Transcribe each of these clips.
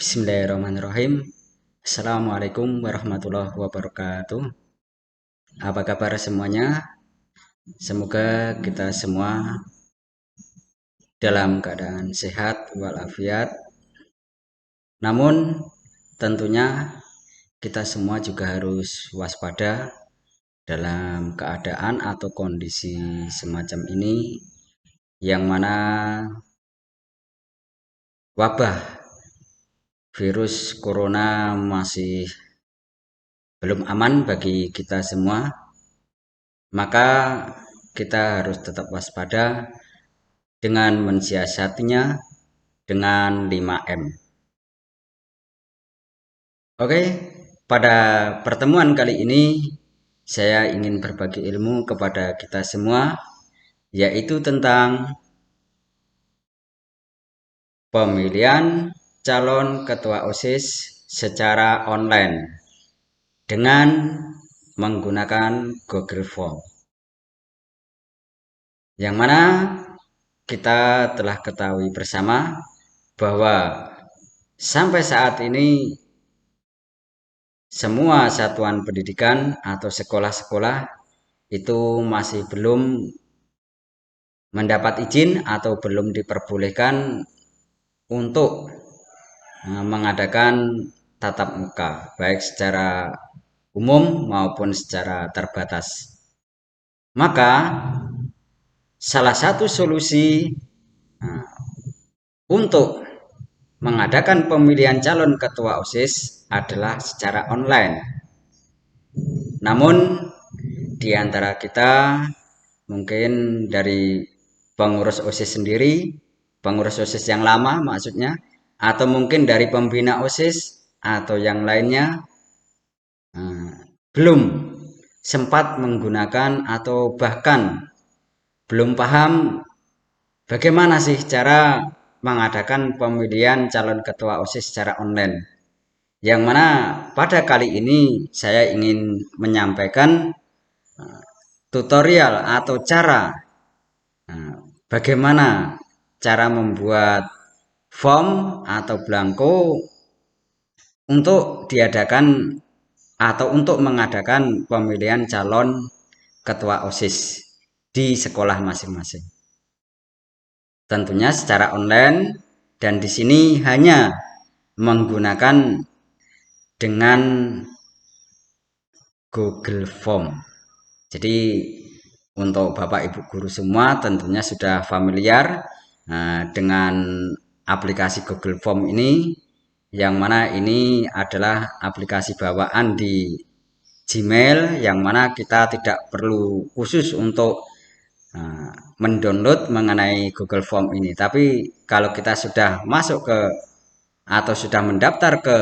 Bismillahirrahmanirrahim. Assalamualaikum warahmatullahi wabarakatuh. Apa kabar semuanya? Semoga kita semua dalam keadaan sehat walafiat. Namun tentunya kita semua juga harus waspada dalam keadaan atau kondisi semacam ini, yang mana wabah virus corona masih belum aman bagi kita semua. Maka kita harus tetap waspada dengan mensiasatinya dengan 5M. Oke, pada pertemuan kali ini saya ingin berbagi ilmu kepada kita semua, yaitu tentang pemilihan calon ketua OSIS secara online dengan menggunakan Google Form. Yang mana kita telah ketahui bersama bahwa sampai saat ini semua satuan pendidikan atau sekolah-sekolah itu masih belum mendapat izin atau belum diperbolehkan untuk mengadakan tatap muka, baik secara umum maupun secara terbatas. Maka salah satu solusi untuk mengadakan pemilihan calon ketua OSIS adalah secara online. Namun di antara kita, mungkin dari pengurus OSIS sendiri, pengurus OSIS yang lama maksudnya, atau mungkin dari pembina OSIS atau yang lainnya, belum sempat menggunakan atau bahkan belum paham bagaimana sih cara mengadakan pemilihan calon ketua OSIS secara online. Yang mana pada kali ini saya ingin menyampaikan tutorial atau cara bagaimana cara membuat form atau belangko untuk diadakan atau untuk mengadakan pemilihan calon ketua OSIS di sekolah masing-masing. Tentunya secara online, dan di sini hanya menggunakan dengan Google Form. Jadi untuk Bapak Ibu guru semua tentunya sudah familiar dengan aplikasi Google Form ini, yang mana ini adalah aplikasi bawaan di Gmail, yang mana kita tidak perlu khusus untuk mendownload mengenai Google Form ini. Tapi kalau kita sudah masuk ke atau sudah mendaftar ke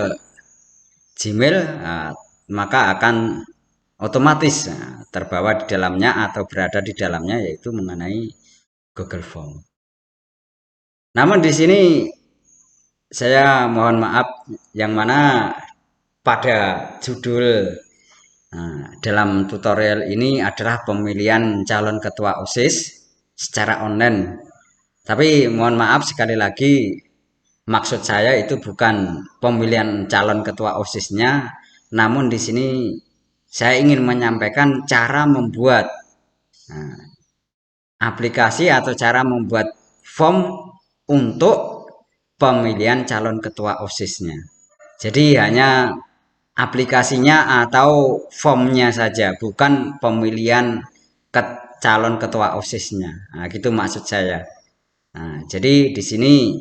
Gmail, maka akan otomatis terbawa di dalamnya atau berada di dalamnya, yaitu mengenai Google Form. Namun di sini saya mohon maaf, yang mana pada judul dalam tutorial ini adalah pemilihan calon ketua OSIS secara online. Tapi mohon maaf sekali lagi, maksud saya itu bukan pemilihan calon ketua OSISnya, namun di sini saya ingin menyampaikan cara membuat aplikasi atau cara membuat form untuk pemilihan calon ketua OSISnya. Jadi hanya aplikasinya atau formnya saja, bukan pemilihan calon ketua OSISnya. Nah, gitu maksud saya. Nah, jadi di sini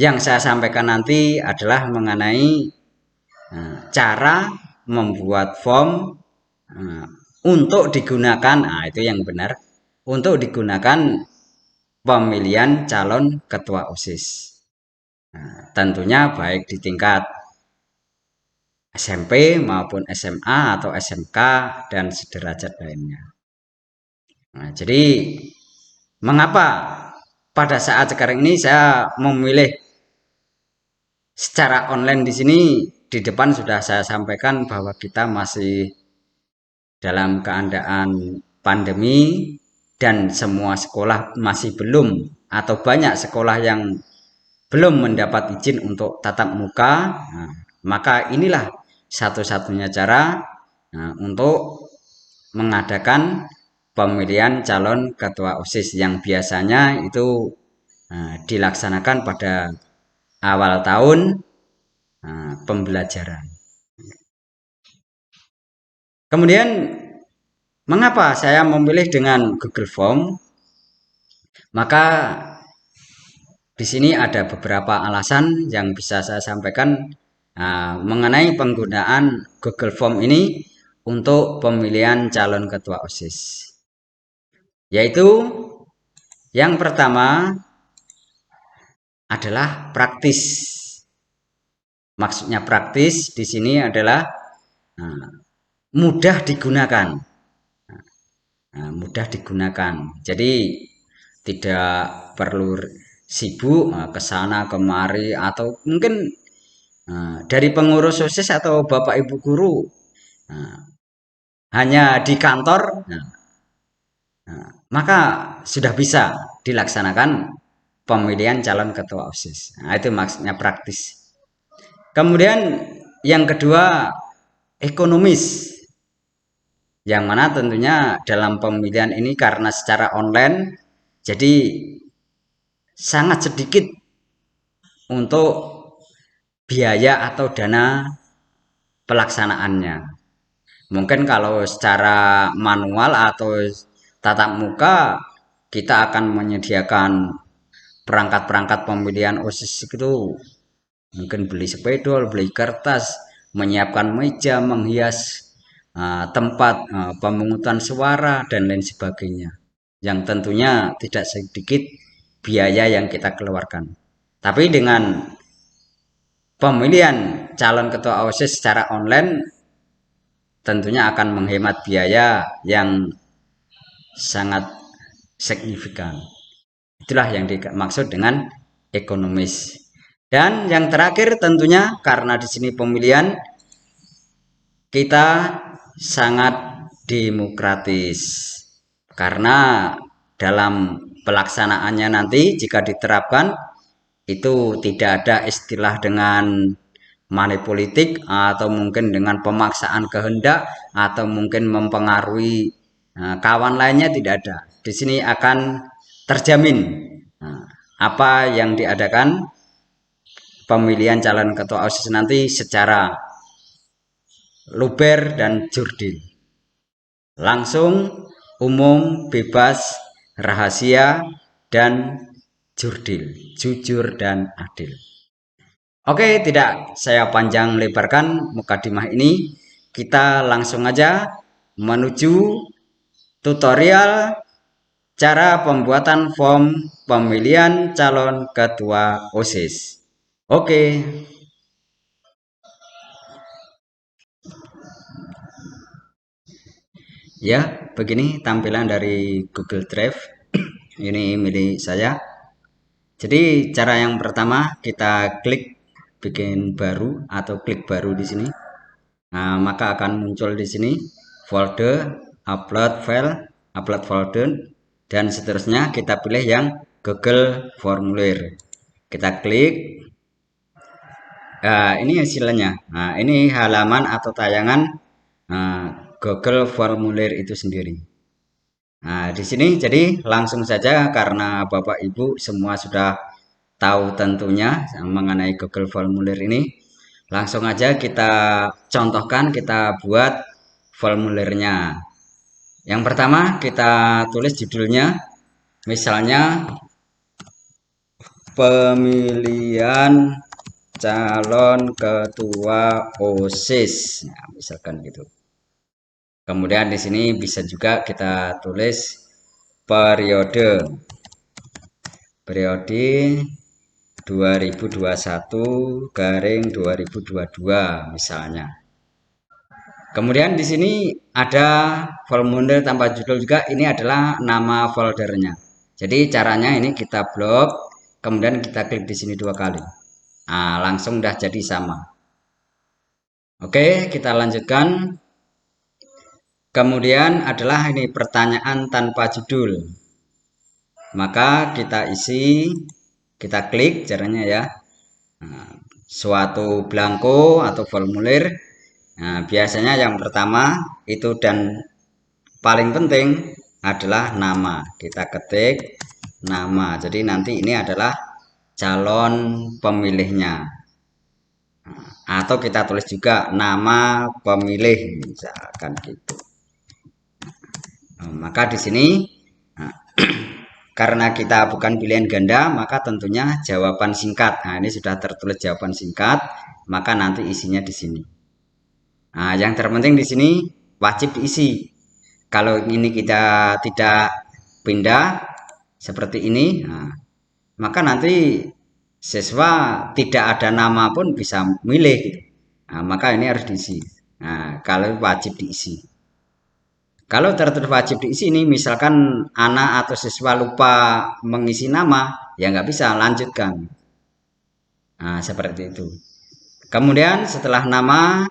yang saya sampaikan nanti adalah mengenai cara membuat form untuk digunakan, itu yang benar, untuk digunakan pemilihan calon ketua OSIS. Tentunya baik di tingkat SMP maupun SMA atau SMK dan sederajat lainnya. Jadi mengapa pada saat sekarang ini saya memilih secara online di sini? Di depan sudah saya sampaikan bahwa kita masih dalam keadaan pandemi dan semua sekolah masih belum, atau banyak sekolah yang belum mendapat izin untuk tatap muka, nah, maka inilah satu-satunya cara untuk mengadakan pemilihan calon ketua OSIS yang biasanya itu dilaksanakan pada awal tahun pembelajaran. Kemudian mengapa saya memilih dengan Google Form? Maka di sini ada beberapa alasan yang bisa saya sampaikan mengenai penggunaan Google Form ini untuk pemilihan calon ketua OSIS. Yaitu yang pertama adalah praktis. Maksudnya praktis di sini adalah mudah digunakan. Mudah digunakan. Jadi tidak perlu sibuk ke sana kemari atau mungkin dari pengurus OSIS atau Bapak Ibu guru hanya di kantor, maka sudah bisa dilaksanakan pemilihan calon ketua OSIS. Itu maksudnya praktis. Kemudian yang kedua ekonomis, yang mana tentunya dalam pemilihan ini karena secara online jadi sangat sedikit untuk biaya atau dana pelaksanaannya. Mungkin kalau secara manual atau tatap muka kita akan menyediakan perangkat-perangkat pemilihan OSIS itu, mungkin beli spidol, beli kertas, menyiapkan meja, menghias tempat pemungutan suara dan lain sebagainya, yang tentunya tidak sedikit biaya yang kita keluarkan. Tapi dengan pemilihan calon ketua OSIS secara online tentunya akan menghemat biaya yang sangat signifikan. Itulah yang dimaksud dengan ekonomis. Dan yang terakhir tentunya karena di sini pemilihan kita sangat demokratis. Karena dalam pelaksanaannya nanti jika diterapkan itu tidak ada istilah dengan money politik atau mungkin dengan pemaksaan kehendak atau mungkin mempengaruhi kawan lainnya, tidak ada. Di sini akan terjamin apa yang diadakan pemilihan calon ketua OSIS nanti secara luber dan jurdil, langsung, umum, bebas, rahasia, dan jurdil, jujur dan adil. Oke, tidak saya panjang lebarkan mukadimah ini. Kita langsung aja menuju tutorial cara pembuatan form pemilihan calon ketua OSIS. Oke. Ya, begini tampilan dari Google Drive. Ini milik saya. Jadi cara yang pertama kita klik bikin baru atau klik baru di sini. Nah, maka akan muncul di sini folder, upload file, upload folder, dan seterusnya. Kita pilih yang Google Formulir. Kita klik. Nah, ini hasilnya. Nah, ini halaman atau tayangan Google Formulir itu sendiri. Nah, di sini jadi langsung saja karena Bapak Ibu semua sudah tahu tentunya mengenai Google Formulir ini. Langsung aja kita contohkan, kita buat formulirnya. Yang pertama kita tulis judulnya, misalnya pemilihan calon ketua OSIS. Nah, misalkan gitu. Kemudian di sini bisa juga kita tulis periode 2021-2022 misalnya. Kemudian di sini ada formulir tanpa judul juga, ini adalah nama foldernya. Jadi caranya ini kita blok, kemudian kita klik di sini 2 kali. Nah, langsung udah jadi sama. Oke, kita lanjutkan. Kemudian adalah ini pertanyaan tanpa judul. Maka kita isi kita klik caranya ya. Nah, suatu belangko atau formulir. Nah, biasanya yang pertama itu dan paling penting adalah nama. Kita ketik nama. Jadi nanti ini adalah calon pemilihnya. Atau kita tulis juga nama pemilih misalkan gitu. Nah, maka di sini nah, karena kita bukan pilihan ganda, maka tentunya jawaban singkat. Nah, ini sudah tertulis jawaban singkat, maka nanti isinya di sini. Nah, yang terpenting di sini wajib diisi. Kalau ini kita tidak pindah seperti ini, nah, maka nanti siswa tidak ada nama pun bisa milih gitu. Nah, maka ini harus diisi. Nah, kalau wajib diisi. Kalau tertulis wajib diisi ini, misalkan anak atau siswa lupa mengisi nama, ya nggak bisa lanjutkan. Nah, seperti itu. Kemudian setelah nama,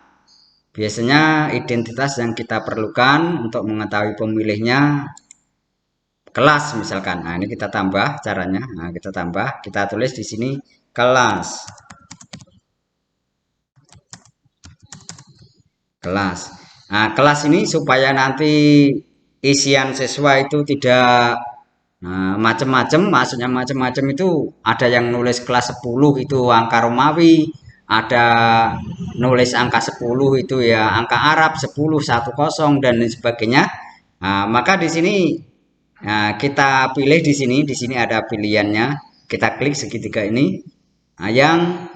biasanya identitas yang kita perlukan untuk mengetahui pemilihnya kelas misalkan. Nah, ini kita tambah caranya. Nah, kita tambah, kita tulis di sini kelas. Kelas. Nah, kelas ini supaya nanti isian siswa itu tidak macam-macam, maksudnya macam-macam itu ada yang nulis kelas 10 itu angka Romawi, ada nulis angka 10 itu ya angka Arab 10 10 dan lain sebagainya. Nah, maka di sini kita pilih di sini ada pilihannya. Kita klik segitiga ini yang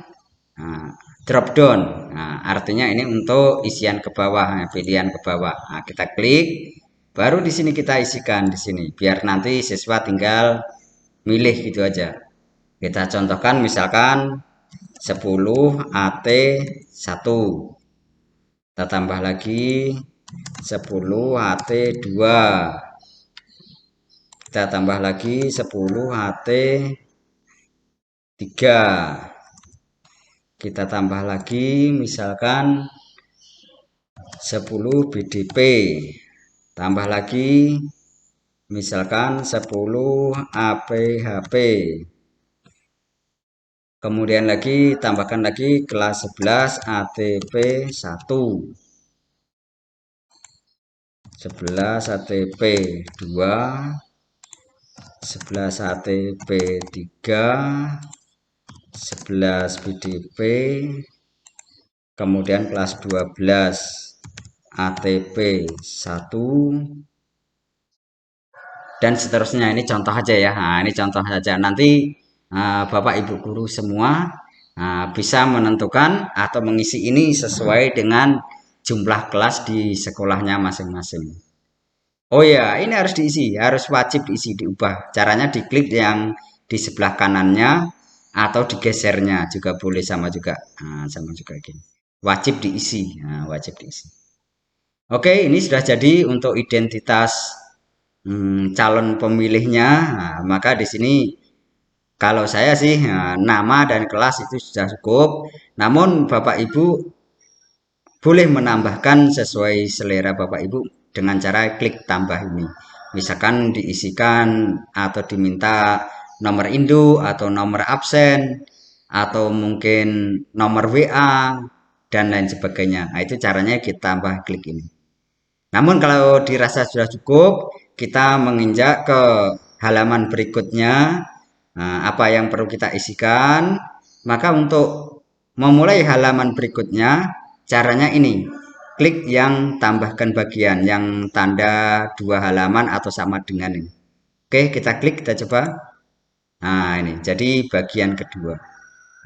Nah, drop down. Nah, artinya ini untuk isian ke bawah, pilihan ke bawah. Nah, kita klik, baru di sini kita isikan di sini, biar nanti siswa tinggal milih gitu aja. Kita contohkan misalkan 10 AT 1. Kita tambah lagi 10 AT 2. Kita tambah lagi 10 AT 3. Kita tambah lagi misalkan 10 BDP, tambah lagi misalkan 10 APHP, kemudian lagi tambahkan lagi kelas 11 ATP 1, 11 ATP 2, 11 ATP 3, 11 BDP, kemudian kelas 12 ATP 1, dan seterusnya. Ini contoh aja ya. Nah, ini contoh saja. Nanti Bapak Ibu guru semua bisa menentukan atau mengisi ini sesuai dengan jumlah kelas di sekolahnya masing-masing. Oh ya, ini harus diisi, harus wajib diisi, diubah. Caranya diklik yang di sebelah kanannya atau digesernya juga boleh, sama juga. Nah, sama juga gini. Wajib diisi. Nah, wajib diisi. Oke, ini sudah jadi untuk identitas calon pemilihnya. Nah, maka di sini kalau saya sih nama dan kelas itu sudah cukup. Namun Bapak Ibu boleh menambahkan sesuai selera Bapak Ibu dengan cara klik tambah ini. Misalkan diisikan atau diminta nomor induk atau nomor absen atau mungkin nomor WA dan lain sebagainya. Nah, itu caranya kita tambah klik ini. Namun kalau dirasa sudah cukup, kita menginjak ke halaman berikutnya. Nah, apa yang perlu kita isikan? Maka untuk memulai halaman berikutnya, caranya ini. Klik yang tambahkan bagian, yang tanda 2 halaman atau sama dengan ini. Oke, kita klik, kita coba. Nah, ini jadi bagian kedua.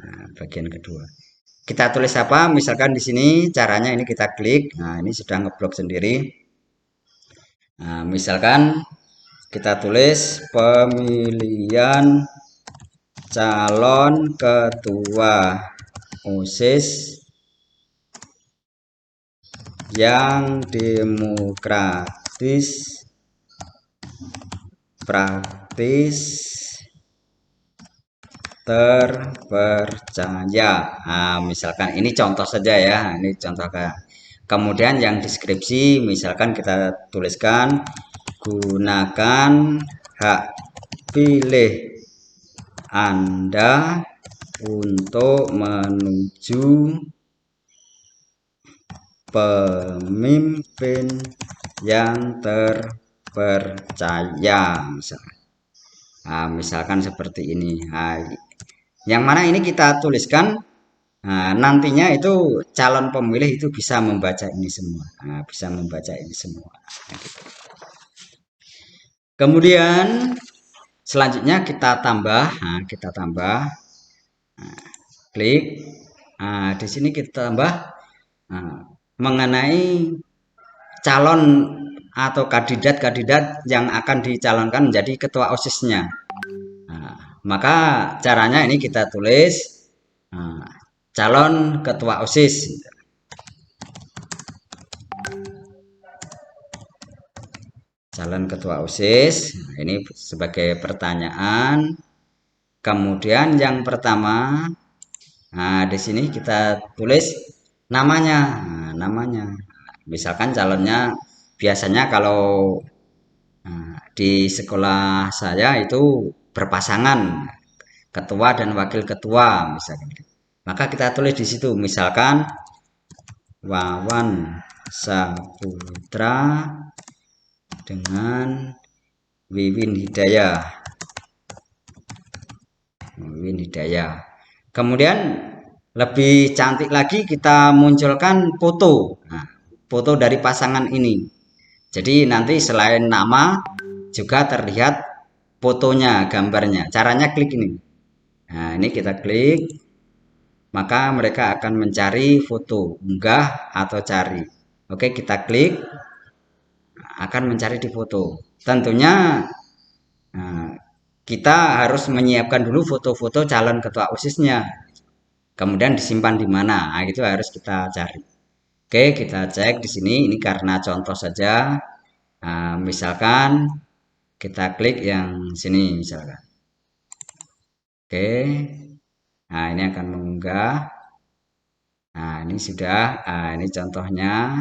Nah, bagian kedua. Kita tulis apa? Misalkan di sini caranya ini kita klik. Nah, ini sudah ngeblok sendiri. Nah, misalkan kita tulis pemilihan calon ketua OSIS yang demokratis, praktis, terpercaya. Nah, misalkan ini contoh saja ya, ini contoh. Kemudian yang deskripsi misalkan kita tuliskan gunakan hak pilih Anda untuk menuju pemimpin yang terpercaya, misalkan seperti ini. Yang mana ini kita tuliskan, nantinya itu calon pemilih itu bisa membaca ini semua, bisa membaca ini semua. Kemudian selanjutnya kita tambah, klik. Di sini kita tambah mengenai calon atau kandidat-kandidat yang akan dicalonkan menjadi ketua OSIS-nya. Maka caranya ini kita tulis calon ketua OSIS. Calon ketua OSIS, ini sebagai pertanyaan. Kemudian yang pertama, di sini kita tulis namanya. Namanya, misalkan calonnya biasanya kalau di sekolah saya itu berpasangan ketua dan wakil ketua misalkan. Maka kita tulis di situ misalkan Wawan Saputra dengan Wiwin Hidayah. Kemudian lebih cantik lagi kita munculkan foto. Foto dari pasangan ini. Jadi nanti selain nama juga terlihat fotonya, gambarnya. Caranya klik ini. Nah, ini kita klik, maka mereka akan mencari foto, unggah atau cari. Oke, kita klik, akan mencari di foto. Tentunya kita harus menyiapkan dulu foto-foto calon ketua OSIS-nya. Kemudian disimpan di mana? Nah, itu harus kita cari. Oke, kita cek di sini. Ini karena contoh saja. Misalkan kita klik yang sini misalkan. Oke. Nah, ini akan mengunggah. Nah, ini sudah. Ini contohnya.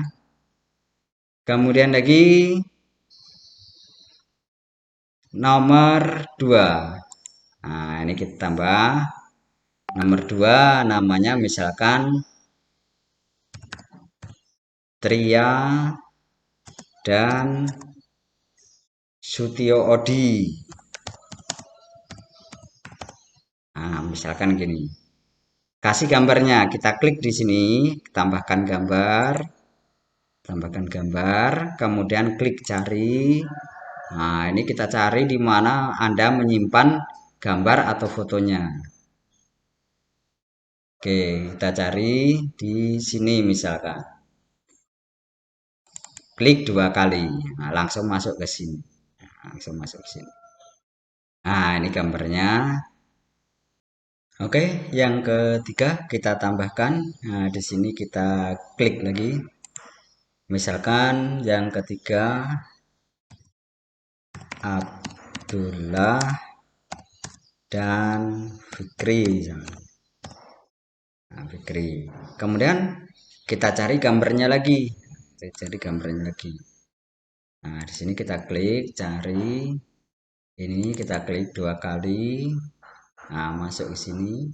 Kemudian lagi nomor 2. Nah, ini kita tambah nomor 2, namanya misalkan Tria dan Sutio Odi. Nah, misalkan gini. Kasih gambarnya, kita klik di sini, tambahkan gambar, kemudian klik cari. Nah, ini kita cari di mana Anda menyimpan gambar atau fotonya. Oke, kita cari di sini misalkan. Klik 2 kali. Nah, langsung masuk ke sini. Nah, ini gambarnya. Oke, yang ketiga kita tambahkan. Nah, di sini kita klik lagi. Misalkan yang ketiga Abdullah dan Fikri. Nah, Fikri. Kemudian kita cari gambarnya lagi. Nah, di sini kita klik cari. Ini kita klik 2 kali. Nah, masuk ke sini.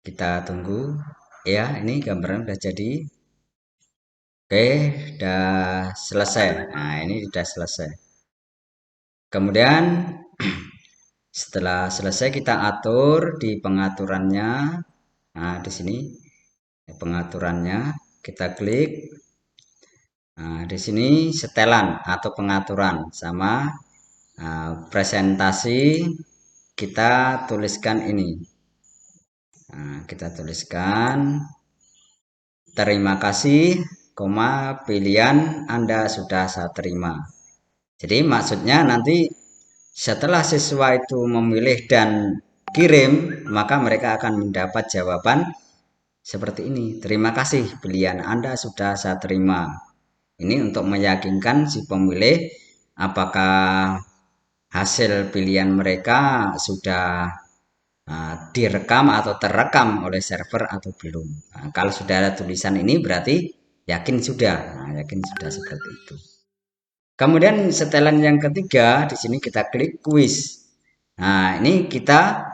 Kita tunggu. Ya, ini gambarnya sudah jadi. Oke, sudah selesai. Nah, ini sudah selesai. Kemudian setelah selesai kita atur di pengaturannya. Nah, di sini pengaturannya kita klik. Nah, di sini setelan atau pengaturan sama presentasi kita tuliskan ini. Nah, kita tuliskan terima kasih, pilihan Anda sudah saya terima. Jadi maksudnya nanti setelah siswa itu memilih dan kirim, maka mereka akan mendapat jawaban seperti ini. Terima kasih, pilihan Anda sudah saya terima. Ini untuk meyakinkan si pemilih apakah hasil pilihan mereka sudah direkam atau terekam oleh server atau belum. Nah, kalau sudah ada tulisan ini berarti yakin sudah. Nah, yakin sudah seperti itu. Kemudian setelan yang ketiga di sini kita klik kuis. Nah, ini kita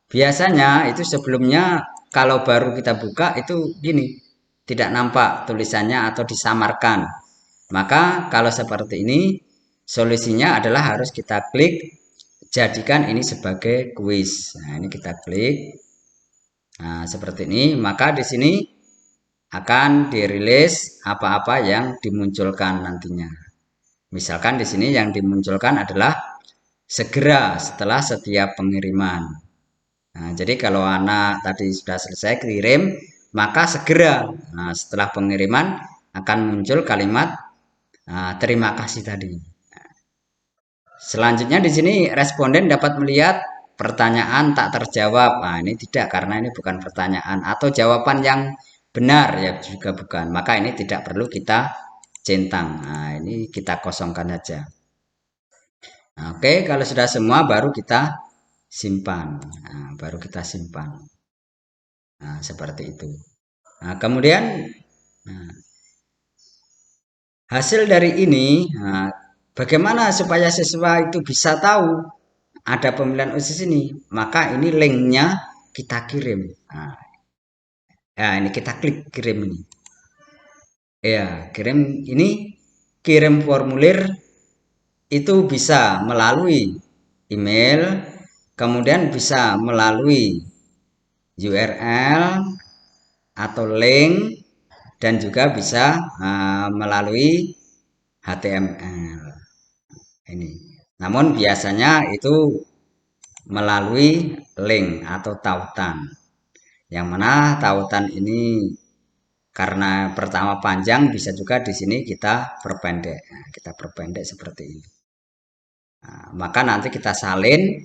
biasanya itu sebelumnya kalau baru kita buka itu gini, tidak nampak tulisannya atau disamarkan. Maka kalau seperti ini, solusinya adalah harus kita klik jadikan ini sebagai kuis. Nah, ini kita klik. Nah, seperti ini, maka di sini akan dirilis apa-apa yang dimunculkan nantinya. Misalkan di sini yang dimunculkan adalah segera setelah setiap pengiriman. Nah, jadi kalau anak tadi sudah selesai kirim, maka segera setelah pengiriman akan muncul kalimat terima kasih tadi. Selanjutnya di sini responden dapat melihat pertanyaan tak terjawab. Nah, ini tidak karena ini bukan pertanyaan atau jawaban yang benar ya juga bukan. Maka ini tidak perlu kita centang. Nah, ini kita kosongkan saja. Nah, oke, kalau sudah semua baru kita simpan. Nah, baru kita simpan. Nah, seperti itu. Nah, kemudian nah, hasil dari ini, nah, bagaimana supaya siswa itu bisa tahu ada pemilihan OSIS ini? Maka ini linknya kita kirim. Nah, ya ini kita klik kirim ini. Ya, kirim ini kirim formulir itu bisa melalui email, kemudian bisa melalui URL atau link dan juga bisa melalui HTML ini. Namun biasanya itu melalui link atau tautan. Yang mana tautan ini karena pertama panjang bisa juga di sini kita perpendek. Nah, kita perpendek seperti ini. Nah, maka nanti kita salin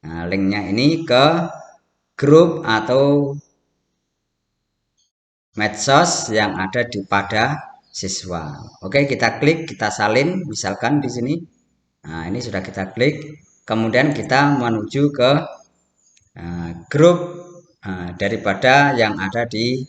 linknya ini ke grup atau medsos yang ada pada siswa. Oke, kita klik, kita salin, misalkan di sini. Nah, ini sudah kita klik. Kemudian kita menuju ke grup daripada yang ada di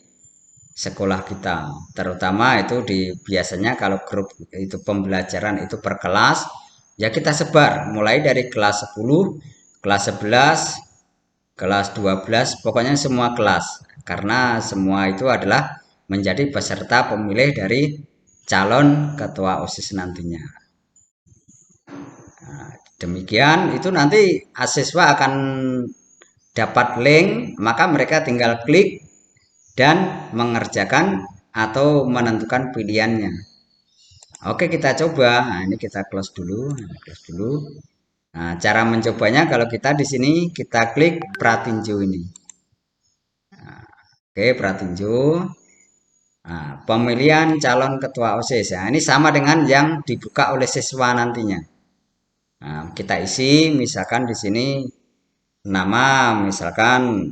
sekolah kita. Terutama itu di biasanya kalau grup itu pembelajaran itu per kelas, ya kita sebar mulai dari kelas 10, kelas 11, kelas 12, pokoknya semua kelas. Karena semua itu adalah menjadi peserta pemilih dari calon ketua OSIS nantinya. Nah, demikian itu nanti siswa akan dapat link, maka mereka tinggal klik dan mengerjakan atau menentukan pilihannya. Oke, kita coba. Nah, ini kita close dulu, close dulu. Nah, cara mencobanya kalau kita di sini kita klik pratinjo ini. Nah, oke, pratinjo. Nah, pemilihan calon ketua OSIS. Nah, ini sama dengan yang dibuka oleh siswa nantinya. Nah, kita isi misalkan di sini nama misalkan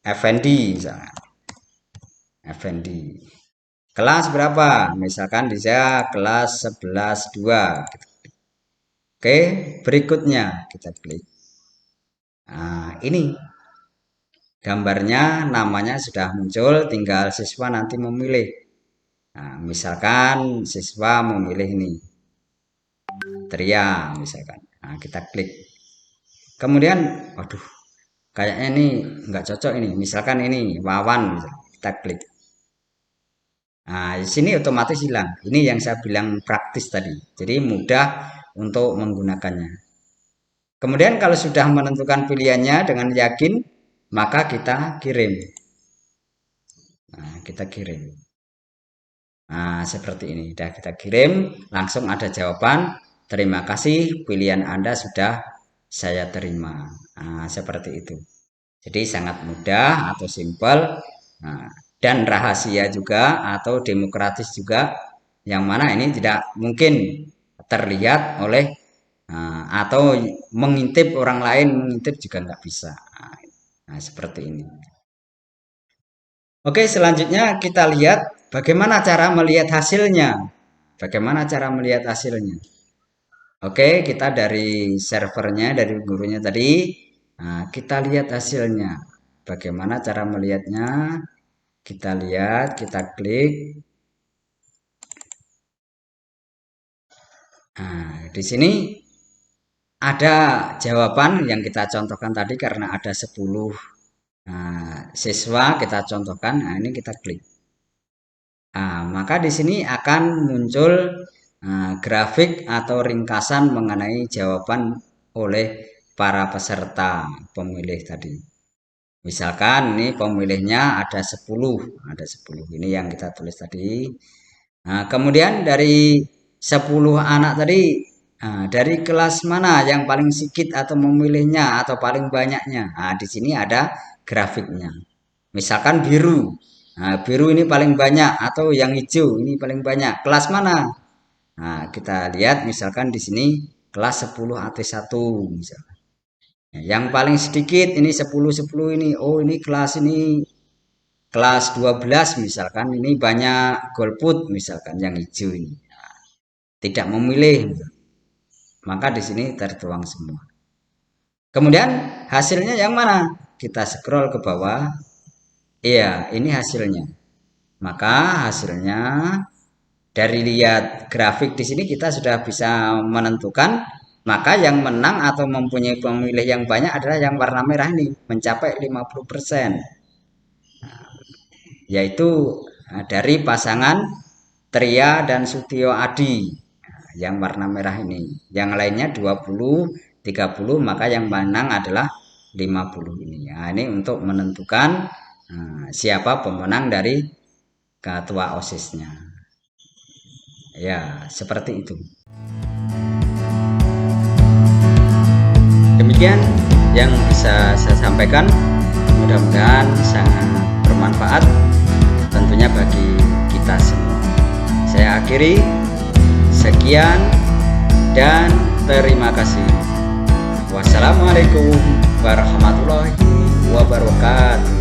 Effendi misalkan. Effendi. Kelas berapa? Misalkan di saya kelas 11.2. Oke, berikutnya kita klik. Nah, ini gambarnya, namanya sudah muncul, tinggal siswa nanti memilih. Nah, misalkan siswa memilih ini, Tria misalkan. Nah, kita klik. Kemudian, waduh, kayaknya ini nggak cocok ini. Misalkan ini Wawan, misalkan. Kita klik. Nah, di sini otomatis hilang. Ini yang saya bilang praktis tadi. Jadi mudah untuk menggunakannya. Kemudian kalau sudah menentukan pilihannya dengan yakin, maka kita kirim. Nah, kita kirim. Nah, seperti ini. Sudah kita kirim, langsung ada jawaban. Terima kasih, pilihan Anda sudah saya terima. Nah, seperti itu. Jadi sangat mudah atau simpel. Nah, dan rahasia juga atau demokratis juga. Yang mana ini tidak mungkin terlihat oleh atau mengintip orang lain, mengintip juga nggak bisa. Nah, seperti ini. Oke, selanjutnya kita lihat bagaimana cara melihat hasilnya. Bagaimana cara melihat hasilnya? Oke, kita dari servernya, dari gurunya tadi, nah, kita lihat hasilnya. Bagaimana cara melihatnya? Kita lihat, kita klik. Nah, di sini ada jawaban yang kita contohkan tadi karena ada 10 siswa kita contohkan. Nah, ini kita klik. Maka di sini akan muncul grafik atau ringkasan mengenai jawaban oleh para peserta pemilih tadi. Misalkan ini pemilihnya ada 10, ini yang kita tulis tadi. Kemudian dari 10 anak tadi, dari kelas mana yang paling sedikit atau memilihnya atau paling banyaknya. Di sini ada grafiknya. Misalkan biru. Biru ini paling banyak atau yang hijau ini paling banyak. Kelas mana? Kita lihat misalkan di sini kelas 10 AT1 misalkan. Yang paling sedikit ini 10 ini. Oh, ini kelas 12 misalkan, ini banyak golput misalkan yang hijau ini. Tidak memilih. Maka di sini tertuang semua. Kemudian hasilnya yang mana? Kita scroll ke bawah. Iya, ini hasilnya. Maka hasilnya dari lihat grafik di sini kita sudah bisa menentukan, maka yang menang atau mempunyai pemilih yang banyak adalah yang warna merah ini, mencapai 50%. Yaitu dari pasangan Tria dan Sutio Adi. Yang warna merah ini. Yang lainnya 20, 30, maka yang menang adalah 50 ini. Ini untuk menentukan siapa pemenang dari ketua OSIS-nya. Ya, seperti itu. Demikian yang bisa saya sampaikan. Mudah-mudahan sangat bermanfaat tentunya bagi kita semua. Saya akhiri. Sekian dan terima kasih. Wassalamualaikum warahmatullahi wabarakatuh.